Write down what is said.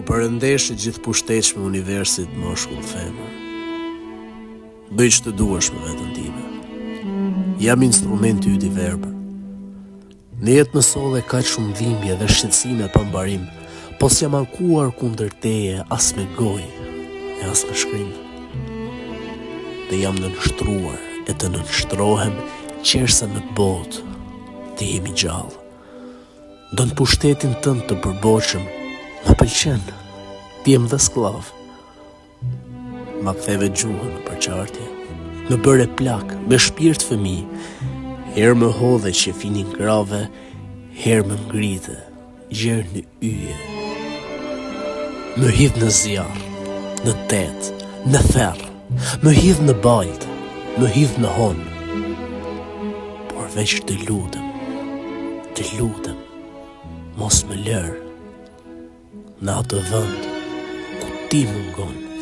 përëndeshë gjithë pushtetshme universit moshkull femër. Bëj që të duash me vetën time. Jam instrumenti yt i verbër. Në jetë më solle kaq shumë dhimbje dhe shqetësime pa mbarim, po s'jam ankuar kundër teje as me gojë e as me shkrim. Dhe jam nënshtruar e të nënshtrohem qersa në botë të jemi gjallë. Do në pushtetin tënd të përboqëm, më pëlqen, ti jem dhe sklav. Ma ktheve gjuhën për qartje, më bëre plak, me shpirt fëmi, herë më hodhe që finin krave, herë më ngrite, gjerë në yje. Më hidh në zjarr, në tet, në therr, më hidh në balt, më hidh në hon. Por veç të lutem, mos më lër në atë vend ku ti mungon.